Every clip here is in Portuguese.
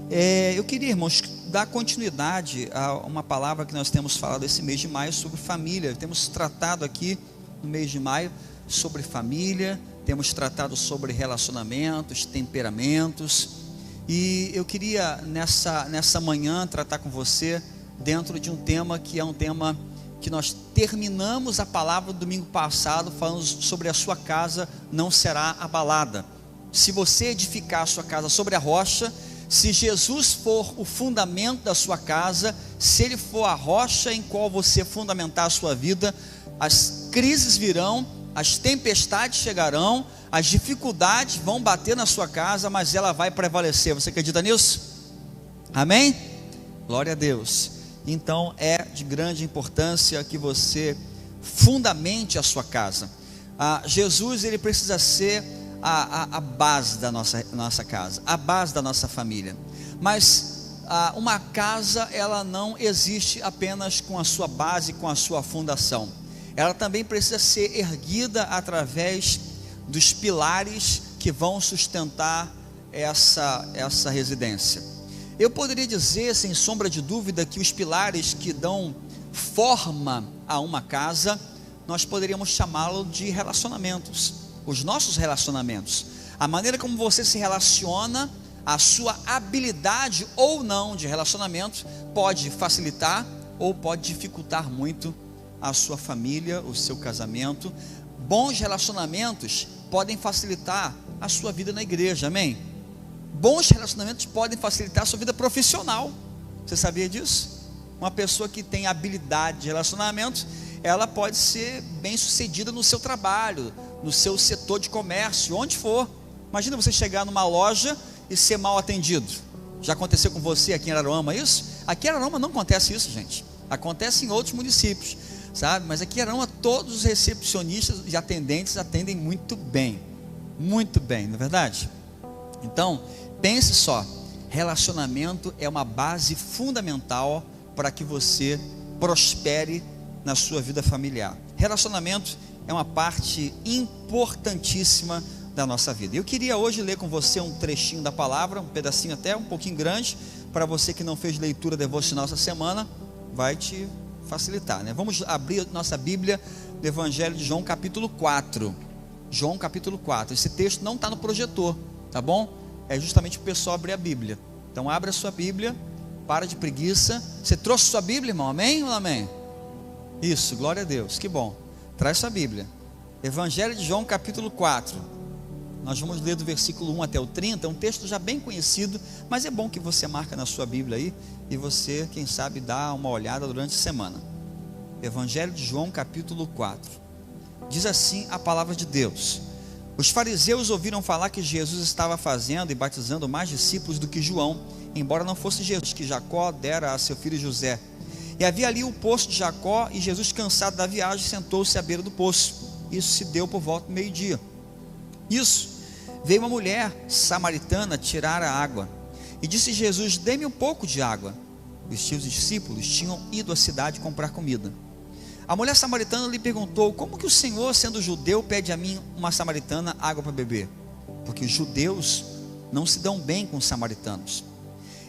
Eu queria, irmãos, dar continuidade a uma palavra que nós temos falado esse mês de maio sobre família. Temos tratado aqui no mês de maio sobre família, temos tratado sobre relacionamentos, temperamentos, e eu queria nessa manhã tratar com você dentro de um tema que é um tema que nós terminamos a palavra do domingo passado falando sobre a sua casa não será abalada. Se você edificar a sua casa sobre a rocha, se Jesus for o fundamento da sua casa, se Ele for a rocha em qual você fundamentar a sua vida, as crises virão, as tempestades chegarão, as dificuldades vão bater na sua casa, mas ela vai prevalecer. Você acredita nisso? Amém? Glória a Deus. Então é de grande importância que você fundamente a sua casa. Jesus, ele precisa ser a base da nossa casa, a base da nossa família. Mas uma casa, ela não existe apenas com a sua base, com a sua fundação. Ela também precisa ser erguida através dos pilares que vão sustentar essa residência. Eu poderia dizer, sem sombra de dúvida, que os pilares que dão forma a uma casa, nós poderíamos chamá-lo de relacionamentos. Os nossos relacionamentos, a maneira como você se relaciona, a sua habilidade ou não de relacionamento, pode facilitar ou pode dificultar muito a sua família, o seu casamento. Bons relacionamentos podem facilitar a sua vida na igreja, amém? Bons relacionamentos podem facilitar a sua vida profissional. Você sabia disso? Uma pessoa que tem habilidade de relacionamento, ela pode ser bem sucedida no seu trabalho, no seu setor de comércio, onde for. Imagina você chegar numa loja e ser mal atendido. Já aconteceu com você aqui em Araruama isso? Aqui em Araruama não acontece isso, gente. Acontece em outros municípios, sabe? Mas aqui em Araruama todos os recepcionistas e atendentes atendem muito bem, não é verdade? Então, pense só, relacionamento é uma base fundamental para que você prospere na sua vida familiar. Relacionamento é uma parte importantíssima da nossa vida. Eu queria hoje ler com você um trechinho da palavra, um pedacinho até um pouquinho grande, para você que não fez leitura devocional essa semana, vai te facilitar, né? Vamos abrir nossa Bíblia do Evangelho de João capítulo 4. João capítulo 4, esse texto não está no projetor, tá bom? É justamente o pessoal abrir a Bíblia. Então abre a sua Bíblia, para de preguiça. Você trouxe sua Bíblia, irmão? Amém ou não amém? Isso, glória a Deus, que bom. Traz sua Bíblia. Evangelho de João capítulo 4. Nós vamos ler do versículo 1 até o 30, é um texto já bem conhecido, mas é bom que você marca na sua Bíblia aí, e você, quem sabe, dá uma olhada durante a semana. Evangelho de João capítulo 4. Diz assim a palavra de Deus: os fariseus ouviram falar que Jesus estava fazendo e batizando mais discípulos do que João, embora não fosse Jesus que Jacó dera a seu filho José. E havia ali o poço de Jacó, e Jesus, cansado da viagem, sentou-se à beira do poço. Isso se deu por volta do meio-dia. Isso, veio uma mulher samaritana tirar a água, e disse Jesus: dê-me um pouco de água. Os seus discípulos tinham ido à cidade comprar comida. A mulher samaritana lhe perguntou: como que o Senhor, sendo judeu, pede a mim, uma samaritana, água para beber? Porque os judeus não se dão bem com os samaritanos.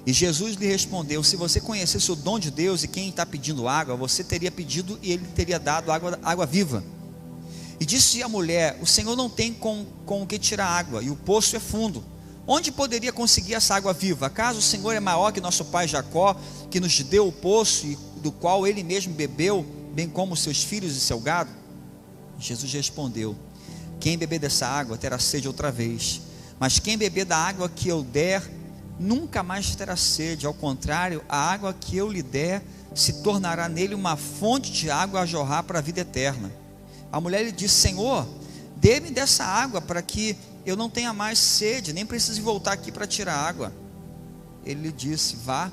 E Jesus lhe respondeu: se você conhecesse o dom de Deus e quem está pedindo água, você teria pedido e ele teria dado água viva. E disse a mulher: o Senhor não tem com o que tirar água, e o poço é fundo. Onde poderia conseguir essa água viva? Acaso o Senhor é maior que nosso pai Jacó, que nos deu o poço, e do qual ele mesmo bebeu, bem como seus filhos e seu gado? Jesus respondeu: quem beber dessa água terá sede outra vez, mas quem beber da água que eu der, nunca mais terá sede. Ao contrário, a água que eu lhe der se tornará nele uma fonte de água a jorrar para a vida eterna. A mulher lhe disse: Senhor, dê-me dessa água para que eu não tenha mais sede, nem precise voltar aqui para tirar água. Ele lhe disse: vá,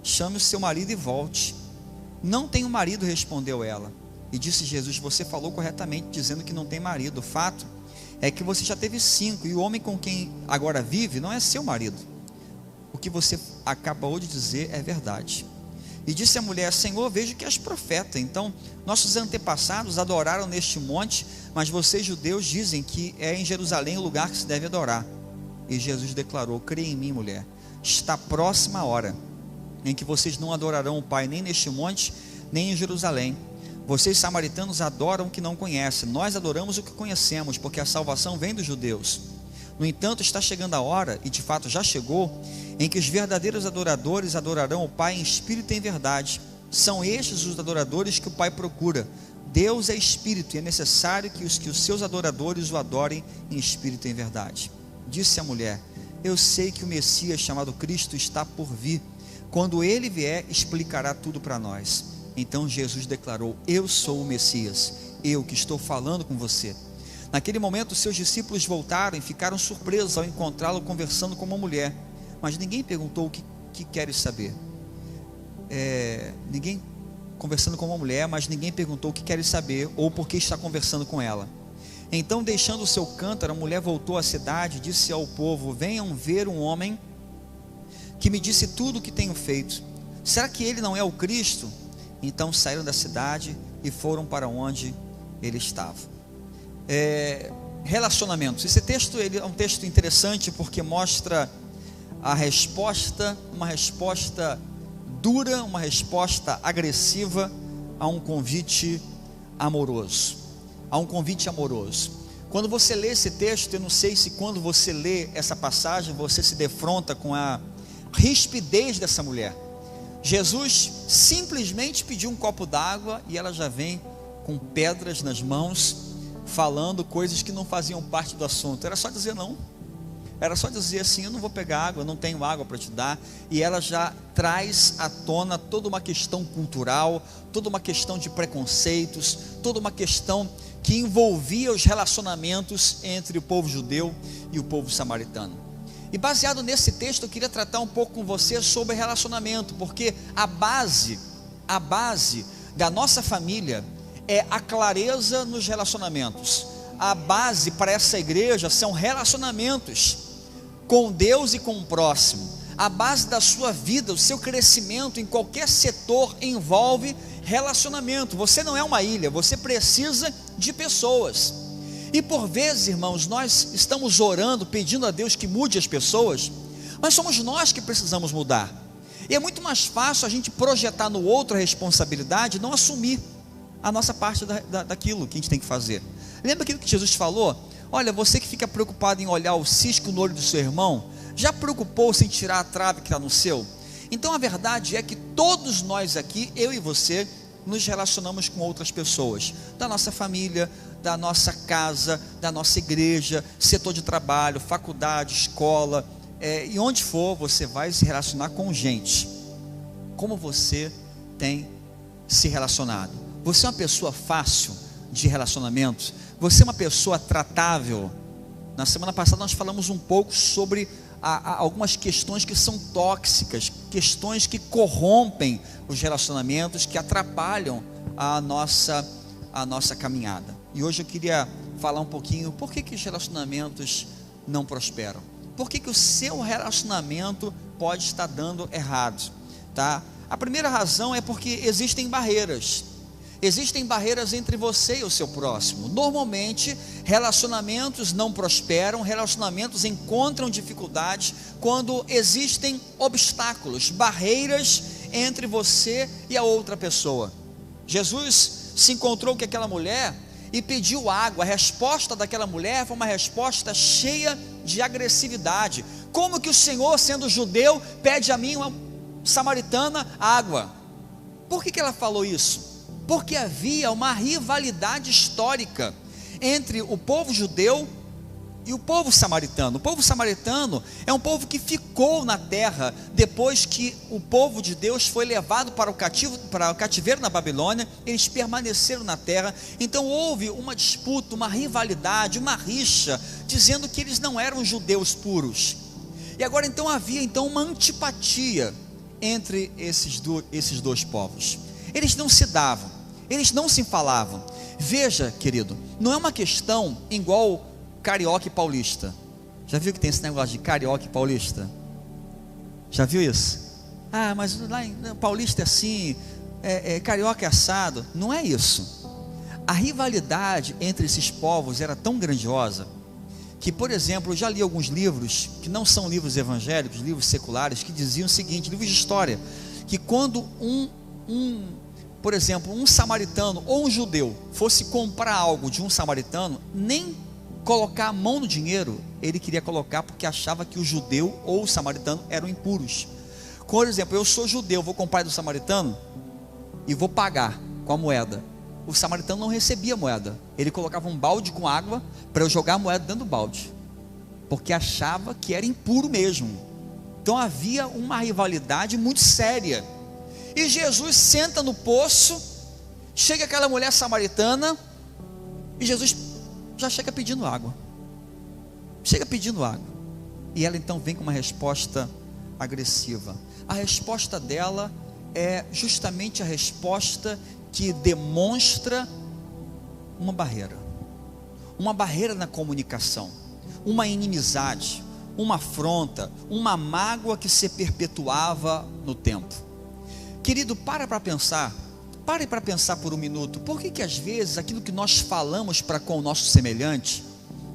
chame o seu marido e volte. Não tenho marido, respondeu ela. E disse Jesus: você falou corretamente dizendo que não tem marido. O fato é que você já teve 5, e o homem com quem agora vive não é seu marido. O que você acabou de dizer é verdade. E disse a mulher: Senhor, vejo que és profeta. Então, nossos antepassados adoraram neste monte, mas vocês judeus dizem que é em Jerusalém o lugar que se deve adorar. E Jesus declarou: creia em mim, mulher, está próxima a hora, em que vocês não adorarão o Pai nem neste monte, nem em Jerusalém. Vocês samaritanos adoram o que não conhecem, nós adoramos o que conhecemos, porque a salvação vem dos judeus. No entanto, está chegando a hora, e de fato já chegou, em que os verdadeiros adoradores adorarão o Pai em espírito e em verdade. São estes os adoradores que o Pai procura. Deus é espírito, e é necessário que os seus adoradores o adorem em espírito e em verdade. Disse a mulher: eu sei que o Messias, chamado Cristo, está por vir. Quando ele vier, explicará tudo para nós. Então Jesus declarou: eu sou o Messias, eu que estou falando com você. Naquele momento, seus discípulos voltaram e ficaram surpresos ao encontrá-lo conversando com uma mulher. Mas ninguém perguntou o que queres saber. Ninguém conversando com uma mulher, mas ninguém perguntou o que queres saber ou por que está conversando com ela. Então, deixando o seu cântaro, a mulher voltou à cidade e disse ao povo: venham ver um homem que me disse tudo o que tenho feito. Será que ele não é o Cristo? Então saíram da cidade e foram para onde ele estava. Relacionamentos. Esse texto ele é um texto interessante porque mostra a resposta, uma resposta dura, uma resposta agressiva a um convite amoroso. Quando você lê esse texto, eu não sei se quando você lê essa passagem, você se defronta com a rispidez dessa mulher. Jesus simplesmente pediu um copo d'água e ela já vem com pedras nas mãos, falando coisas que não faziam parte do assunto. Era só dizer não. Era só dizer assim: eu não vou pegar água, eu não tenho água para te dar. E ela já traz à tona toda uma questão cultural, toda uma questão de preconceitos, toda uma questão que envolvia os relacionamentos entre o povo judeu e o povo samaritano. E baseado nesse texto, eu queria tratar um pouco com você sobre relacionamento, porque a base da nossa família é a clareza nos relacionamentos. A base para essa igreja são relacionamentos com Deus e com o próximo. A base da sua vida, o seu crescimento em qualquer setor envolve relacionamento. Você não é uma ilha, você precisa de pessoas. E por vezes, irmãos, nós estamos orando, pedindo a Deus que mude as pessoas, mas somos nós que precisamos mudar. E é muito mais fácil a gente projetar no outro a responsabilidade e não assumir a nossa parte daquilo que a gente tem que fazer. Lembra aquilo que Jesus falou? Olha, você que fica preocupado em olhar o cisco no olho do seu irmão, já preocupou-se em tirar a trave que está no seu? Então a verdade é que todos nós aqui, eu e você, nos relacionamos com outras pessoas, da nossa família, da nossa casa, da nossa igreja, setor de trabalho, faculdade, escola, e onde for, você vai se relacionar com gente. Como você tem se relacionado? Você é uma pessoa fácil de relacionamento? Você é uma pessoa tratável? Na semana passada nós falamos um pouco sobre algumas questões que são tóxicas, questões que corrompem os relacionamentos, que atrapalham a nossa caminhada. E hoje eu queria falar um pouquinho por que os relacionamentos não prosperam. Por que o seu relacionamento pode estar dando errado, tá? A primeira razão é porque existem barreiras. Existem barreiras entre você e o seu próximo. Normalmente, relacionamentos não prosperam, relacionamentos encontram dificuldades quando existem obstáculos, barreiras entre você e a outra pessoa. Jesus se encontrou com aquela mulher e pediu água. A resposta daquela mulher foi uma resposta cheia de agressividade. Como que o Senhor, sendo judeu, pede a mim, uma samaritana, água? Por que ela falou isso? Porque havia uma rivalidade histórica entre o povo judeu e o povo samaritano. O povo samaritano é um povo que ficou na terra depois que o povo de Deus foi levado para o cativeiro na Babilônia. Eles permaneceram na terra. Então houve uma disputa, uma rivalidade, uma rixa, dizendo que eles não eram judeus puros. E agora então havia uma antipatia entre esses dois povos. Eles não se davam, eles não se falavam. Veja, querido, não é uma questão igual carioca e paulista. Já viu que tem esse negócio de carioca e paulista? Já viu isso? Ah, mas lá em paulista é assim, carioca é assado. Não é isso. A rivalidade entre esses povos era tão grandiosa que, por exemplo, eu já li alguns livros, que não são livros evangélicos, livros seculares, que diziam o seguinte, livros de história, que quando por exemplo, um samaritano ou um judeu fosse comprar algo de um samaritano, nem colocar a mão no dinheiro, ele queria colocar porque achava que o judeu ou o samaritano eram impuros. Por exemplo, eu sou judeu, vou comprar do samaritano e vou pagar com a moeda. O samaritano não recebia moeda, ele colocava um balde com água para eu jogar a moeda dentro do balde, porque achava que era impuro mesmo. Então havia uma rivalidade muito séria. E Jesus senta no poço, chega aquela mulher samaritana, e Jesus já chega pedindo água. E ela então vem com uma resposta agressiva. A resposta dela é justamente a resposta que demonstra uma barreira na comunicação, uma inimizade, uma afronta, uma mágoa que se perpetuava no tempo. Querido, pare para pensar por um minuto. Por que às vezes aquilo que nós falamos para com o nosso semelhante,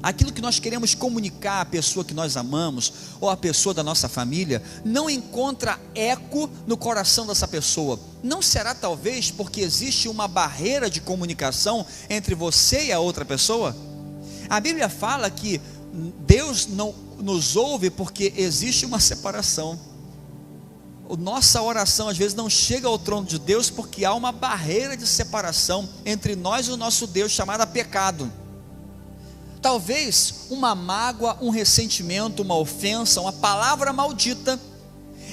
aquilo que nós queremos comunicar à pessoa que nós amamos, ou à pessoa da nossa família, não encontra eco no coração dessa pessoa? Não será talvez porque existe uma barreira de comunicação entre você e a outra pessoa? A Bíblia fala que Deus não nos ouve porque existe uma separação. Nossa oração às vezes não chega ao trono de Deus porque há uma barreira de separação entre nós e o nosso Deus, chamada pecado. Talvez uma mágoa, um ressentimento, uma ofensa, uma palavra maldita,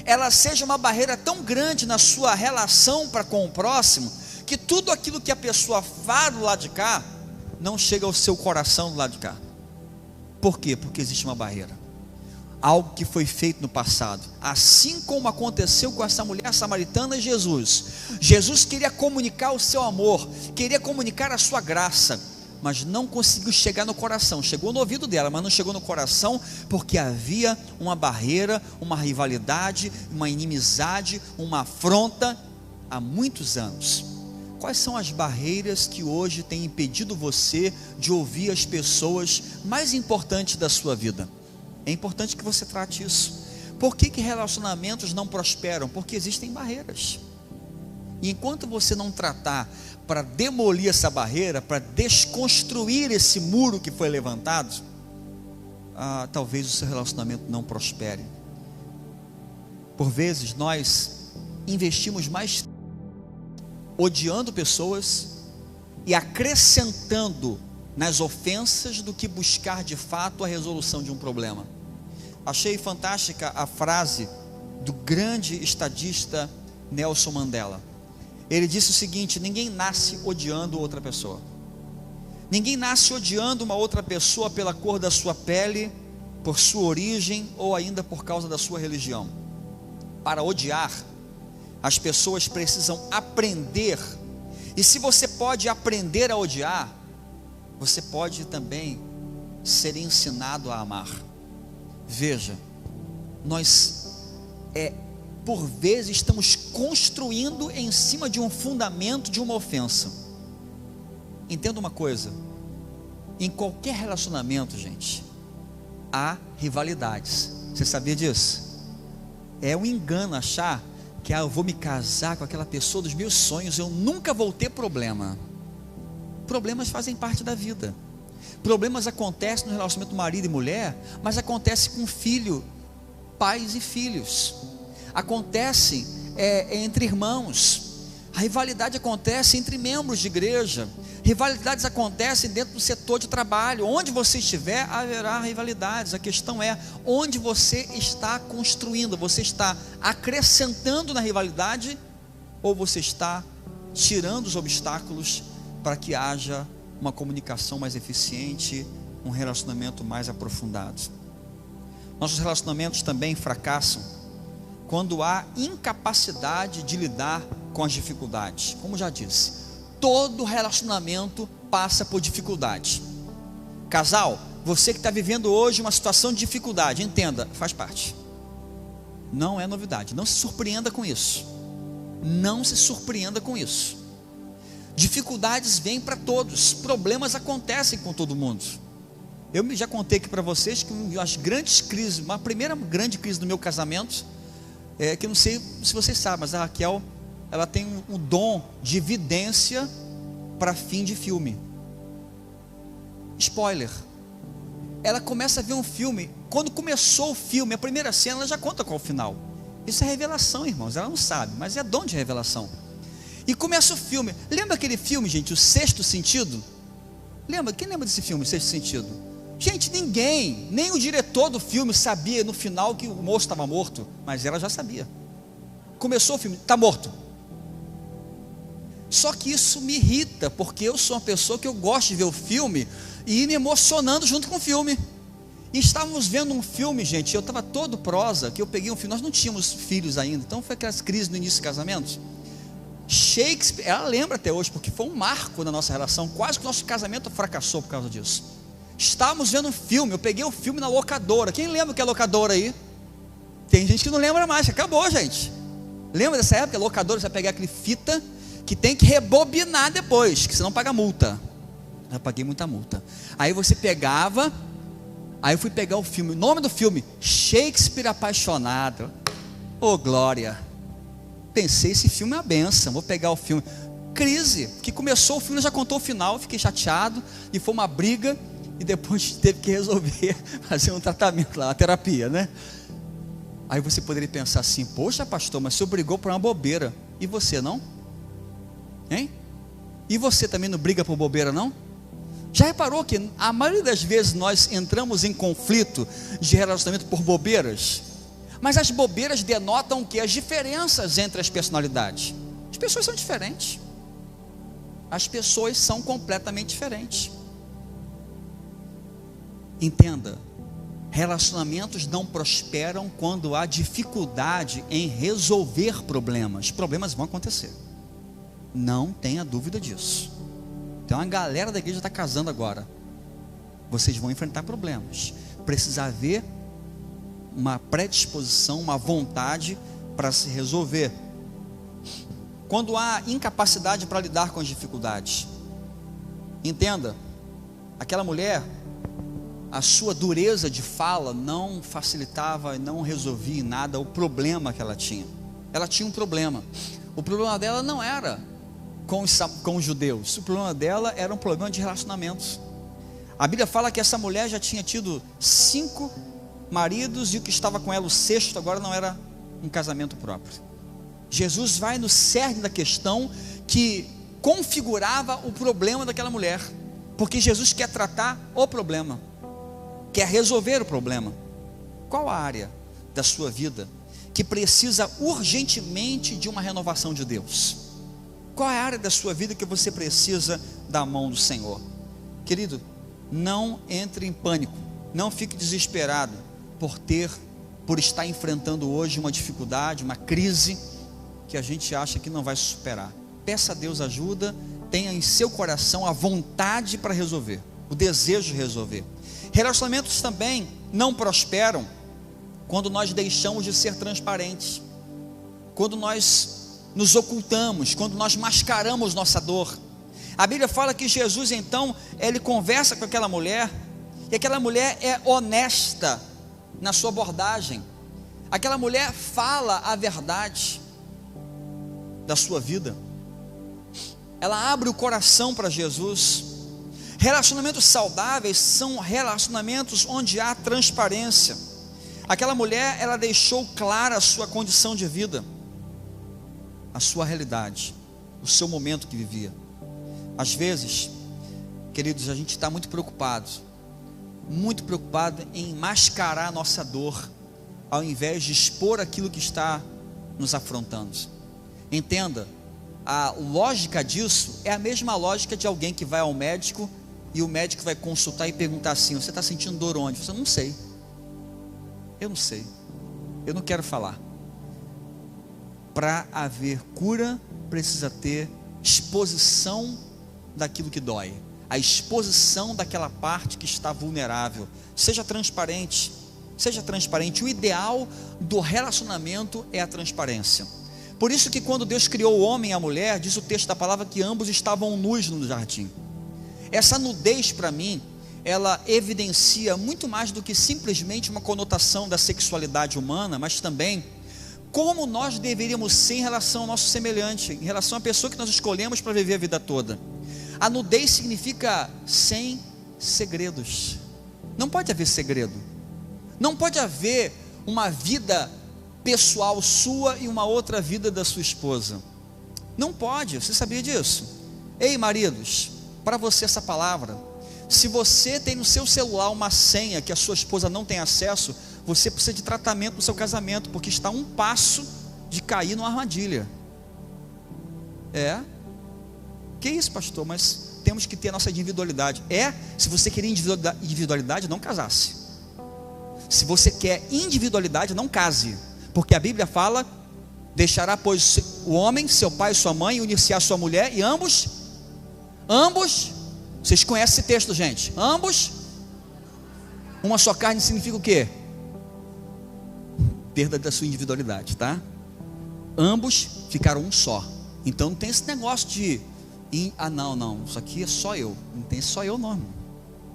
ela seja uma barreira tão grande na sua relação para com o próximo, que tudo aquilo que a pessoa faz do lado de cá, não chega ao seu coração do lado de cá. Por quê? Porque existe uma barreira, algo que foi feito no passado, assim como aconteceu com essa mulher samaritana e Jesus queria comunicar o seu amor, queria comunicar a sua graça, mas não conseguiu chegar no coração. Chegou no ouvido dela, mas não chegou no coração, porque havia uma barreira, uma rivalidade, uma inimizade, uma afronta há muitos anos. Quais são as barreiras que hoje têm impedido você de ouvir as pessoas mais importantes da sua vida? É importante que você trate isso. Por que relacionamentos não prosperam? Porque existem barreiras. E enquanto você não tratar para demolir essa barreira, para desconstruir esse muro que foi levantado, talvez o seu relacionamento não prospere. Por vezes nós investimos mais odiando pessoas e acrescentando nas ofensas do que buscar de fato a resolução de um problema. Achei fantástica a frase do grande estadista Nelson Mandela. Ele disse o seguinte: ninguém nasce odiando outra pessoa. Ninguém nasce odiando uma outra pessoa pela cor da sua pele, por sua origem ou ainda por causa da sua religião. Para odiar, as pessoas precisam aprender. E se você pode aprender a odiar, você pode também ser ensinado a amar. Veja, nós por vezes estamos construindo em cima de um fundamento de uma ofensa. Entenda uma coisa: em qualquer relacionamento, gente, há rivalidades. Você sabia disso? É um engano achar que eu vou me casar com aquela pessoa dos meus sonhos, eu nunca vou ter problema. Problemas fazem parte da vida. Problemas acontecem no relacionamento marido e mulher, mas acontece com filho, pais e filhos. Acontece entre irmãos. A rivalidade acontece entre membros de igreja. Rivalidades acontecem dentro do setor de trabalho. Onde você estiver, haverá rivalidades. A questão é onde você está construindo. Você está acrescentando na rivalidade, ou você está tirando os obstáculos para que haja uma comunicação mais eficiente, um relacionamento mais aprofundado. Nossos relacionamentos também fracassam quando há incapacidade de lidar com as dificuldades. Como já disse, todo relacionamento passa por dificuldade. Casal, você que está vivendo hoje uma situação de dificuldade, entenda, faz parte. Não é novidade, não se surpreenda com isso. Não se surpreenda com isso. Dificuldades vêm para todos, problemas acontecem com todo mundo. Eu já contei aqui para vocês que uma das grandes crises, uma primeira grande crise do meu casamento, que eu não sei se vocês sabem, mas a Raquel, ela tem um dom de vidência para fim de filme. Spoiler. Ela começa a ver um filme, quando começou o filme, a primeira cena, ela já conta qual é o final. Isso é revelação, irmãos, ela não sabe, mas é dom de revelação. E começa o filme. Lembra aquele filme, gente, O Sexto Sentido? Lembra? Quem lembra desse filme, O Sexto Sentido? Gente, ninguém, nem o diretor do filme sabia no final que o moço estava morto, mas ela já sabia. Começou o filme, está morto. Só que isso me irrita, porque eu sou uma pessoa que eu gosto de ver o filme e ir me emocionando junto com o filme. E estávamos vendo um filme, gente, eu estava todo prosa, que eu peguei um filme, nós não tínhamos filhos ainda, então foi aquelas crises no início do casamento. Shakespeare, ela lembra até hoje, porque foi um marco na nossa relação, quase que o nosso casamento fracassou por causa disso. Estávamos vendo um filme, eu peguei o filme na locadora. Quem lembra o que é locadora aí? Tem gente que não lembra mais, acabou, gente. Lembra dessa época? A locadora, você vai pegar aquele fita que tem que rebobinar depois, que senão paga multa. Eu paguei muita multa. Aí você pegava, aí eu fui pegar o filme, o nome do filme, Shakespeare Apaixonado. Ô glória! Pensei, esse filme é uma benção, vou pegar o filme. Crise, que começou o filme, já contou o final, fiquei chateado, e foi uma briga, e depois teve que resolver, fazer um tratamento lá, uma terapia, né? Aí você poderia pensar assim, poxa pastor, mas você brigou por uma bobeira, e você não? Hein? E você também não briga por bobeira não? Já reparou que a maioria das vezes nós entramos em conflito de relacionamento por bobeiras? Mas as bobeiras denotam que as diferenças entre as personalidades. As pessoas são diferentes. As pessoas são completamente diferentes. Entenda, relacionamentos não prosperam quando há dificuldade em resolver problemas. Problemas vão acontecer. Não tenha dúvida disso. Então a galera da igreja está casando agora. Vocês vão enfrentar problemas. Precisa haver uma predisposição, uma vontade para se resolver. Quando há incapacidade para lidar com as dificuldades, entenda, aquela mulher, a sua dureza de fala não facilitava, não resolvia em nada o problema que ela tinha. Ela tinha um problema. O problema dela não era com os judeus, o problema dela era um problema de relacionamentos. A Bíblia fala que essa mulher já tinha tido 5 maridos, e o que estava com ela, o 6º, agora não era um casamento próprio. Jesus vai no cerne da questão que configurava o problema daquela mulher, porque Jesus quer tratar o problema, quer resolver o problema. Qual a área da sua vida que precisa urgentemente de uma renovação de Deus? Qual é a área da sua vida que você precisa da mão do Senhor? Querido, não entre em pânico, não fique desesperado por estar enfrentando hoje uma dificuldade, uma crise que a gente acha que não vai superar. Peça a Deus ajuda, tenha em seu coração a vontade para resolver, o desejo de resolver. Relacionamentos também não prosperam quando nós deixamos de ser transparentes, quando nós nos ocultamos, quando nós mascaramos nossa dor. A Bíblia fala que Jesus então, ele conversa com aquela mulher, e aquela mulher é honesta na sua abordagem. Aquela mulher fala a verdade da sua vida, ela abre o coração para Jesus. Relacionamentos saudáveis são relacionamentos onde há transparência. Aquela mulher, ela deixou clara a sua condição de vida, a sua realidade, o seu momento que vivia. Às vezes, queridos, a gente está muito preocupado em mascarar a nossa dor, ao invés de expor aquilo que está nos afrontando. Entenda, a lógica disso é a mesma lógica de alguém que vai ao médico, e o médico vai consultar e perguntar assim: você está sentindo dor onde? Você não sei, eu não sei, eu não quero falar. Para haver cura, precisa ter exposição daquilo que dói, a exposição daquela parte que está vulnerável. Seja transparente, seja transparente. O ideal do relacionamento é a transparência. Por isso que quando Deus criou o homem e a mulher, diz o texto da palavra que ambos estavam nus no jardim. Essa nudez para mim ela evidencia muito mais do que simplesmente uma conotação da sexualidade humana, mas também como nós deveríamos ser em relação ao nosso semelhante, em relação à pessoa que nós escolhemos para viver a vida toda. A nudez significa sem segredos. Não pode haver segredo. Não pode haver uma vida pessoal sua e uma outra vida da sua esposa. Não pode, você sabia disso? Ei, maridos, para você essa palavra: se você tem no seu celular uma senha que a sua esposa não tem acesso, você precisa de tratamento no seu casamento, porque está a um passo de cair numa armadilha. Que isso, pastor? Mas temos que ter a nossa individualidade. Se você queria individualidade, não casasse. Se você quer individualidade, não case, porque a Bíblia fala: deixará, pois, o homem, seu pai e sua mãe, e unir-se à sua mulher, e ambos, vocês conhecem esse texto, gente? Ambos, uma só carne significa o quê? Perda da sua individualidade, tá? Ambos ficaram um só. Então não tem esse negócio de não, isso aqui é só eu. Não tem só eu, não, irmão.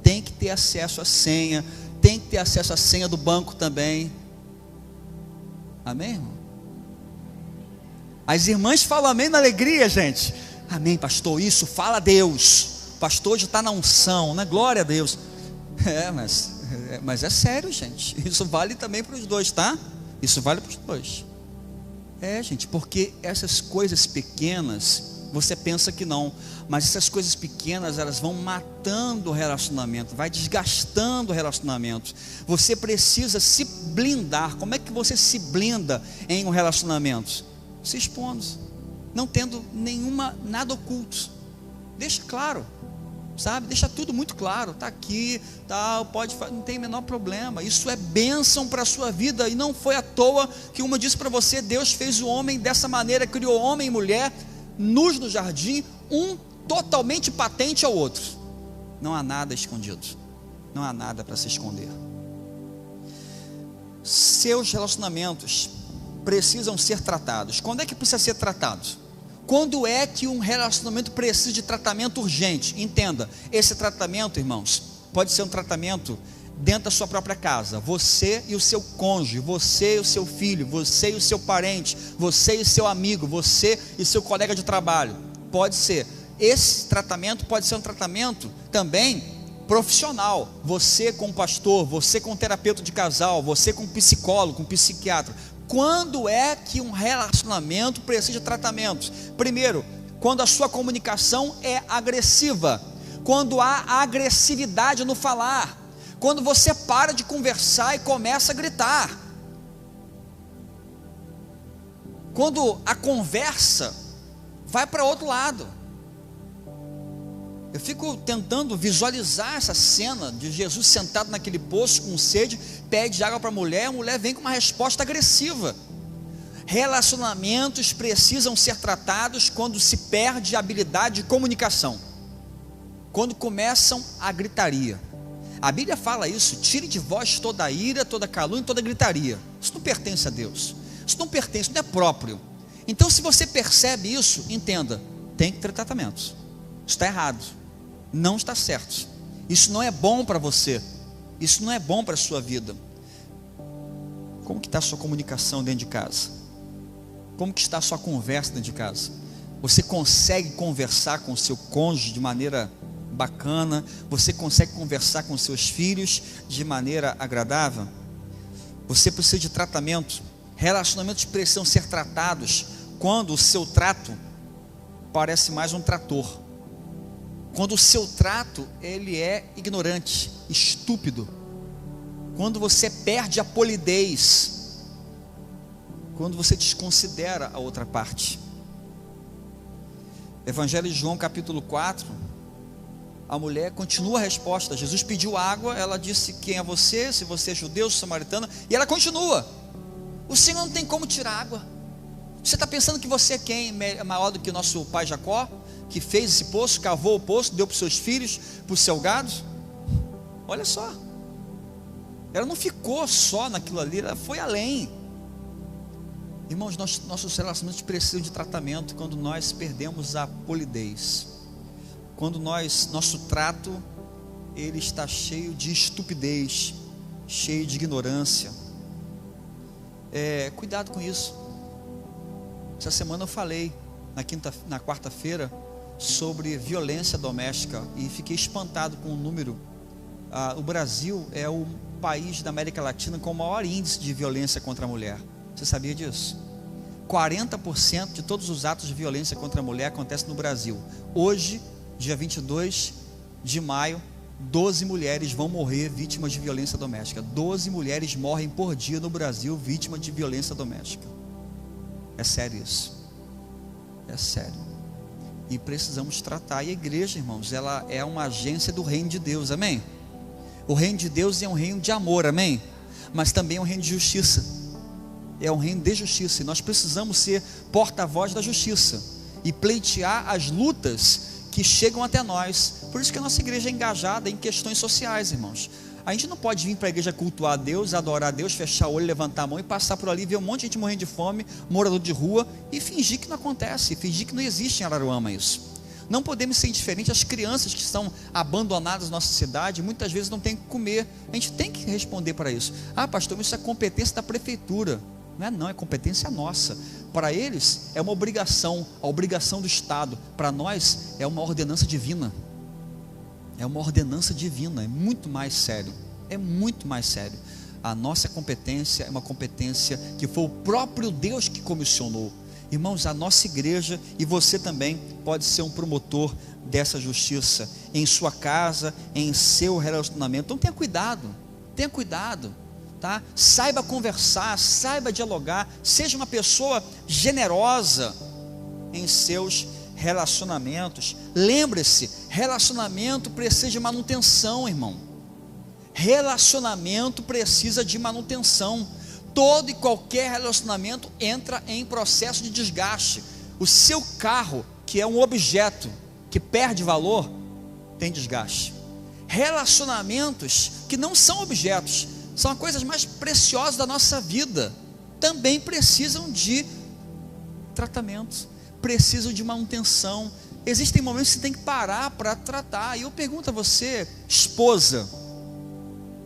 Tem que ter acesso à senha, tem que ter acesso à senha do banco também. Amém, irmão? As irmãs falam amém na alegria, gente. Amém, pastor, isso, fala a Deus. O pastor hoje está na unção, né? Glória a Deus. Mas é sério, gente. Isso vale também para os dois, tá? Isso vale para os dois. Gente, porque essas coisas pequenas, você pensa que não, mas essas coisas pequenas, elas vão matando o relacionamento, vai desgastando o relacionamento. Você precisa se blindar. Como é que você se blinda em um relacionamento? Se expondo, não tendo nada oculto. Deixa claro, sabe? Deixa tudo muito claro. Está aqui, não tem o menor problema. Isso é bênção para a sua vida. E não foi à toa que uma disse para você: Deus fez o homem dessa maneira, criou homem e mulher nus no jardim, um totalmente patente ao outro. Não há nada escondido, não há nada para se esconder. Seus relacionamentos precisam ser tratados. Quando é que precisa ser tratado? Quando é que um relacionamento precisa de tratamento urgente? Entenda, esse tratamento, irmãos, pode ser um tratamento dentro da sua própria casa. Você e o seu cônjuge, você e o seu filho, você e o seu parente, você e o seu amigo, você e seu colega de trabalho. Pode ser. Esse tratamento pode ser um tratamento também profissional. Você com o pastor, você com o terapeuta de casal, você com o psicólogo, com o psiquiatra. Quando é que um relacionamento precisa de tratamento? Primeiro, quando a sua comunicação é agressiva, quando há agressividade no falar, quando você para de conversar e começa a gritar, quando a conversa vai para outro lado. Eu fico tentando visualizar essa cena de Jesus sentado naquele poço com sede, pede água para a mulher vem com uma resposta agressiva. Relacionamentos precisam ser tratados quando se perde a habilidade de comunicação, quando começam a gritaria. A Bíblia fala isso: tire de vós toda a ira, toda a calúnia, toda a gritaria. Isso não pertence a Deus, isso não pertence, não é próprio. Então, se você percebe isso, entenda, tem que ter tratamento. Isso está errado, não está certo. Isso não é bom para você, isso não é bom para a sua vida. Como que está a sua comunicação dentro de casa? Como que está a sua conversa dentro de casa? Você consegue conversar com o seu cônjuge de maneira bacana? Você consegue conversar com seus filhos de maneira agradável? Você precisa de tratamento. Relacionamentos precisam ser tratados quando o seu trato parece mais um trator, quando o seu trato ele é ignorante, estúpido, quando você perde a polidez, quando você desconsidera a outra parte. Evangelho de João capítulo 4, a mulher continua a resposta. Jesus pediu água, ela disse: quem é você? Se você é judeu, samaritana. E ela continua: o Senhor não tem como tirar água. Você está pensando que você é quem? É maior do que o nosso pai Jacó, que fez esse poço, cavou o poço, deu para os seus filhos, para o seu gado? Olha só, ela não ficou só naquilo ali, ela foi além. Irmãos, nossos relacionamentos precisam de tratamento quando nós perdemos a polidez, quando nosso trato ele está cheio de estupidez, cheio de ignorância. Cuidado com isso. Essa semana eu falei na quarta-feira sobre violência doméstica e fiquei espantado com o número. O Brasil é o país da América Latina com o maior índice de violência contra a mulher. Você sabia disso? 40% de todos os atos de violência contra a mulher acontecem no Brasil. Hoje, dia 22 de maio, 12 mulheres vão morrer vítimas de violência doméstica. 12 mulheres morrem por dia no Brasil vítimas de violência doméstica. É sério isso. É sério. E precisamos tratar. E a igreja, irmãos, ela é uma agência do reino de Deus, amém? O reino de Deus é um reino de amor, amém? Mas também é um reino de justiça. É um reino de justiça. E nós precisamos ser porta-voz da justiça e pleitear as lutas que chegam até nós. Por isso que a nossa igreja é engajada em questões sociais, irmãos. A gente não pode vir para a igreja cultuar a Deus, adorar a Deus, fechar o olho, levantar a mão e passar por ali, ver um monte de gente morrendo de fome, morador de rua, e fingir que não acontece, fingir que não existe em Araruama isso. Não podemos ser indiferentes às crianças que estão abandonadas na nossa cidade, muitas vezes não tem o que comer. A gente tem que responder para isso. Pastor, isso é competência da prefeitura. Não, é competência nossa. Para eles é uma obrigação, a obrigação do Estado. Para nós é uma ordenança divina. É uma ordenança divina, é muito mais sério. É muito mais sério. A nossa competência é uma competência que foi o próprio Deus que comissionou. Irmãos, a nossa igreja e você também pode ser um promotor dessa justiça em sua casa, em seu relacionamento. Então tenha cuidado, tá? Saiba conversar, saiba dialogar, seja uma pessoa generosa em seus relacionamentos. Lembre-se, relacionamento precisa de manutenção, irmão. Relacionamento precisa de manutenção. Todo e qualquer relacionamento entra em processo de desgaste. O seu carro, que é um objeto que perde valor, tem desgaste. Relacionamentos que não são objetos, são as coisas mais preciosas da nossa vida, também precisam de tratamento, precisam de manutenção. Existem momentos que você tem que parar para tratar. E eu pergunto a você, esposa,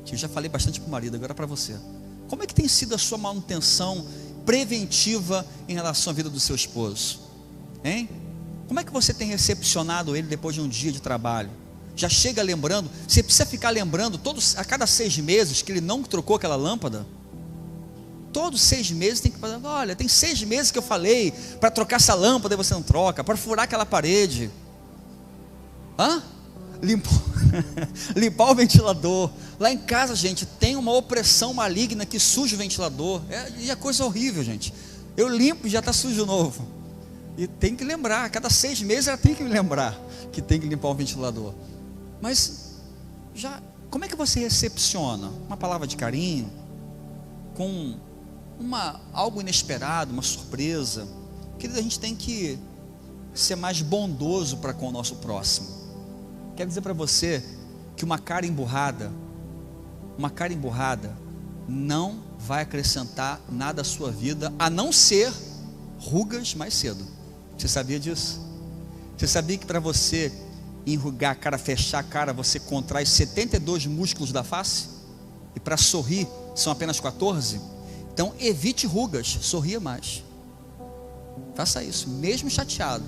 que eu já falei bastante para o marido, agora para você, como é que tem sido a sua manutenção preventiva em relação à vida do seu esposo? Hein? Como é que você tem recepcionado ele depois de um dia de trabalho? Já chega lembrando? Você precisa ficar lembrando a cada 6 meses que ele não trocou aquela lâmpada? Todos 6 meses tem que fazer. Olha, tem 6 meses que eu falei para trocar essa lâmpada e você não troca, para furar aquela parede. Limpar o ventilador. Lá em casa, gente, tem uma opressão maligna que suja o ventilador. É coisa horrível, gente. Eu limpo e já está sujo de novo. E tem que lembrar, a cada 6 meses ela tem que me lembrar que tem que limpar o ventilador. Mas como é que você recepciona uma palavra de carinho, com algo inesperado, uma surpresa? Querido, a gente tem que ser mais bondoso para com o nosso próximo. Quero dizer para você que uma cara emburrada não vai acrescentar nada à sua vida, a não ser rugas mais cedo. Você sabia disso? Você sabia que para você enrugar a cara, fechar a cara, você contrai 72 músculos da face? E para sorrir são apenas 14? Então evite rugas, sorria mais. Faça isso, mesmo chateado.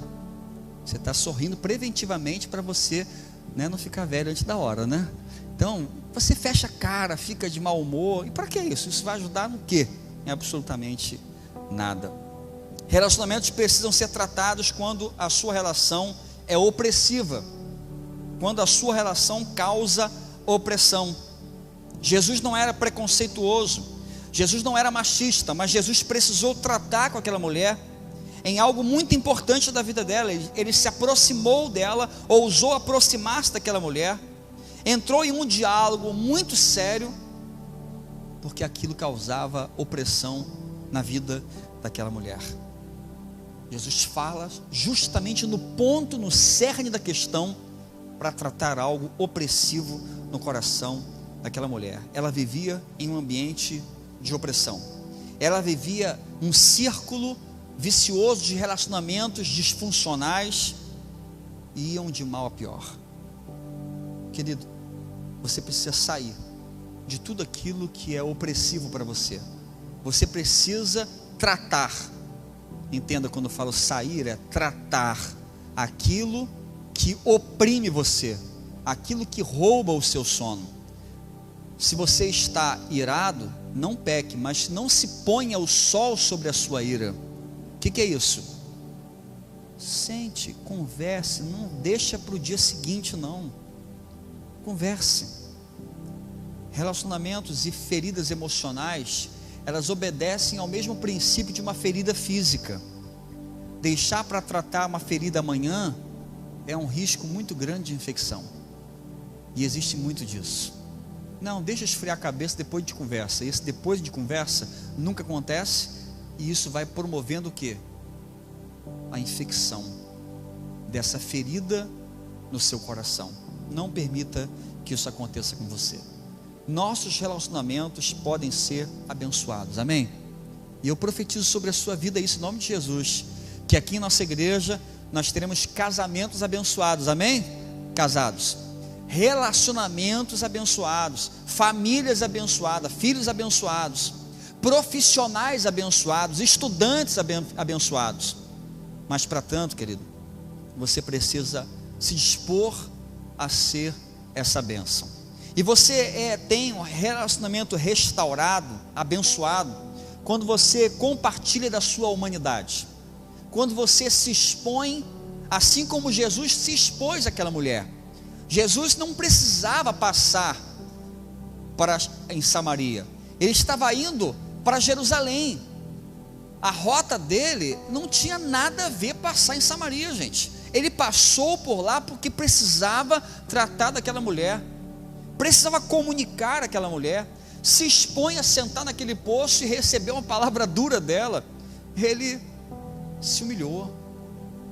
Você está sorrindo preventivamente para você, não ficar velho antes da hora, né? Então, você fecha a cara, fica de mau humor. E para que isso? Isso vai ajudar no quê? Em absolutamente nada. Relacionamentos precisam ser tratados quando a sua relação é opressiva, quando a sua relação causa opressão. Jesus não era preconceituoso, Jesus não era machista, mas Jesus precisou tratar com aquela mulher em algo muito importante da vida dela. Ele se aproximou dela, ousou aproximar-se daquela mulher, entrou em um diálogo muito sério, porque aquilo causava opressão na vida daquela mulher. Jesus fala justamente no ponto, no cerne da questão, para tratar algo opressivo no coração daquela mulher. Ela vivia em um ambiente de opressão. Ela vivia um círculo vicioso de relacionamentos disfuncionais, e iam de mal a pior. Querido, você precisa sair de tudo aquilo que é opressivo para você. Você precisa tratar. Entenda, quando eu falo sair, é tratar aquilo que oprime você, aquilo que rouba o seu sono. Se você está irado, não peque, mas não se ponha o sol sobre a sua ira. O que é isso? Sente, converse, não deixa para o dia seguinte não. Converse. Relacionamentos e feridas emocionais, elas obedecem ao mesmo princípio de uma ferida física. Deixar para tratar uma ferida amanhã é um risco muito grande de infecção. E existe muito disso. Não, deixa esfriar a cabeça depois de conversa. Esse depois de conversa nunca acontece, e isso vai promovendo o quê? A infecção dessa ferida no seu coração. Não permita que isso aconteça com você. Nossos relacionamentos podem ser abençoados, amém? E eu profetizo sobre a sua vida isso em nome de Jesus, que aqui em nossa igreja nós teremos casamentos abençoados, amém? Casados, relacionamentos abençoados, famílias abençoadas, filhos abençoados, profissionais abençoados, estudantes abençoados. Mas para tanto, querido, você precisa se dispor a ser essa bênção. E você tem um relacionamento restaurado, abençoado, quando você compartilha da sua humanidade, quando você se expõe, assim como Jesus se expôs àquela mulher. Jesus não precisava passar em Samaria, ele estava indo para Jerusalém. A rota dele não tinha nada a ver passar em Samaria, gente. Ele passou por lá porque precisava tratar daquela mulher, precisava comunicar aquela mulher. Se expõe a sentar naquele poço e receber uma palavra dura dela. Ele se humilhou,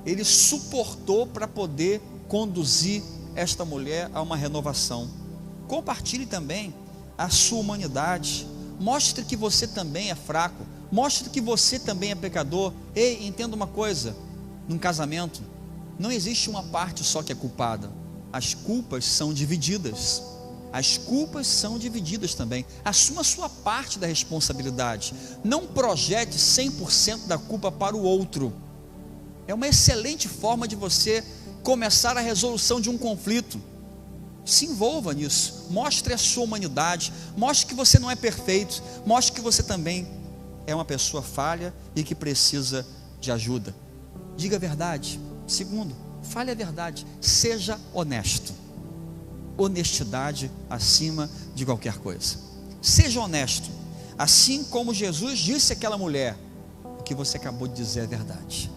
ele suportou para poder conduzir esta mulher a uma renovação. Compartilhe também a sua humanidade, mostre que você também é fraco, mostre que você também é pecador. Ei, entenda uma coisa, num casamento não existe uma parte só que é culpada, as culpas são divididas. As culpas são divididas também. Assuma a sua parte da responsabilidade. Não projete 100% da culpa para o outro. É uma excelente forma de você começar a resolução de um conflito. Se envolva nisso. Mostre a sua humanidade. Mostre que você não é perfeito. Mostre que você também é uma pessoa falha e que precisa de ajuda. Diga a verdade. Segundo, fale a verdade. Seja honesto. Honestidade acima de qualquer coisa. Seja honesto, assim como Jesus disse àquela mulher: o que você acabou de dizer é verdade.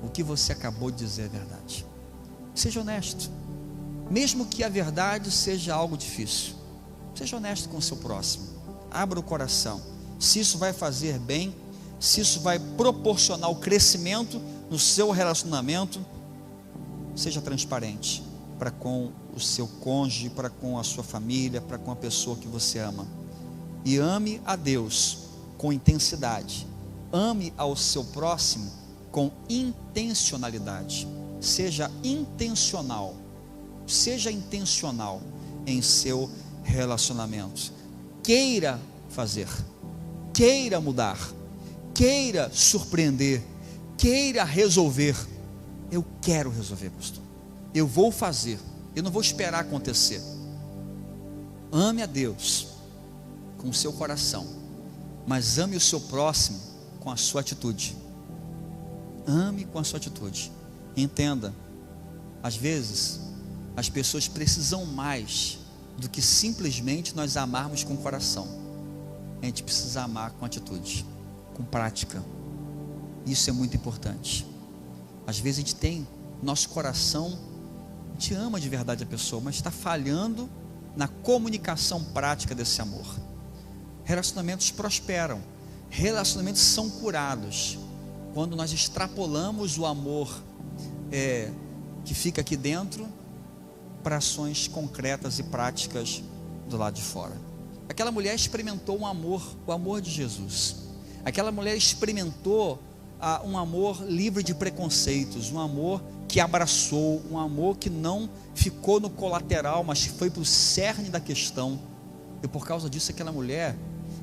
O que você acabou de dizer é verdade. Seja honesto, mesmo que a verdade seja algo difícil. Seja honesto com o seu próximo. Abra o coração. Se isso vai fazer bem, se isso vai proporcionar o crescimento no seu relacionamento, seja transparente para com o seu cônjuge, para com a sua família, para com a pessoa que você ama. E ame a Deus com intensidade. Ame ao seu próximo com intencionalidade. Seja intencional. Seja intencional em seu relacionamento. Queira fazer. Queira mudar. Queira surpreender. Queira resolver. Eu quero resolver, pastor. Eu vou fazer, eu não vou esperar acontecer. Ame a Deus com o seu coração, mas ame o seu próximo com a sua atitude. Ame com a sua atitude. Entenda, às vezes as pessoas precisam mais do que simplesmente nós amarmos com o coração. A gente precisa amar com atitude, com prática. Isso é muito importante. Às vezes a gente tem nosso coração, a gente ama de verdade a pessoa, mas está falhando na comunicação prática desse amor. Relacionamentos prosperam, relacionamentos são curados quando nós extrapolamos o amor que fica aqui dentro para ações concretas e práticas do lado de fora. Aquela mulher experimentou o amor de Jesus. Aquela mulher experimentou um amor livre de preconceitos, um amor que abraçou, um amor que não ficou no colateral, mas foi para o cerne da questão. E por causa disso, aquela mulher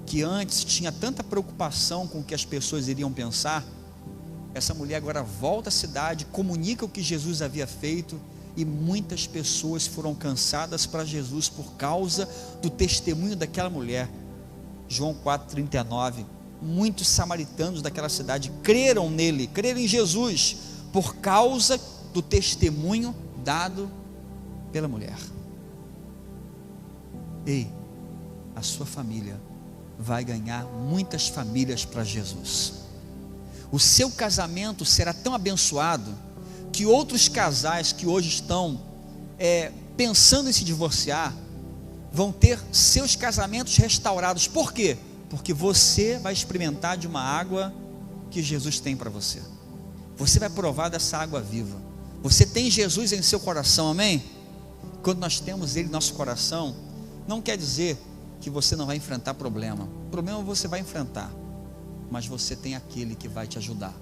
que antes tinha tanta preocupação com o que as pessoas iriam pensar, essa mulher agora volta à cidade, comunica o que Jesus havia feito, e muitas pessoas foram alcançadas para Jesus por causa do testemunho daquela mulher. João 4,39, muitos samaritanos daquela cidade creram nele, creram em Jesus, por causa do testemunho dado pela mulher. Ei, a sua família vai ganhar muitas famílias para Jesus. O seu casamento será tão abençoado que outros casais que hoje estão pensando em se divorciar vão ter seus casamentos restaurados. Por quê? Porque você vai experimentar de uma água que Jesus tem para você. Você vai provar dessa água viva. Você tem Jesus em seu coração, amém? Quando nós temos Ele em nosso coração, não quer dizer que você não vai enfrentar problema. Problema você vai enfrentar, mas você tem aquele que vai te ajudar.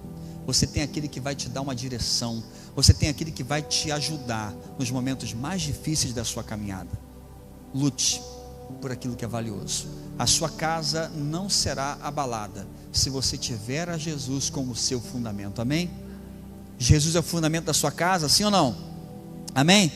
Você tem aquele que vai te dar uma direção. Você tem aquele que vai te ajudar nos momentos mais difíceis da sua caminhada. Lute por aquilo que é valioso. A sua casa não será abalada se você tiver a Jesus como seu fundamento, amém? Jesus é o fundamento da sua casa, sim ou não? Amém?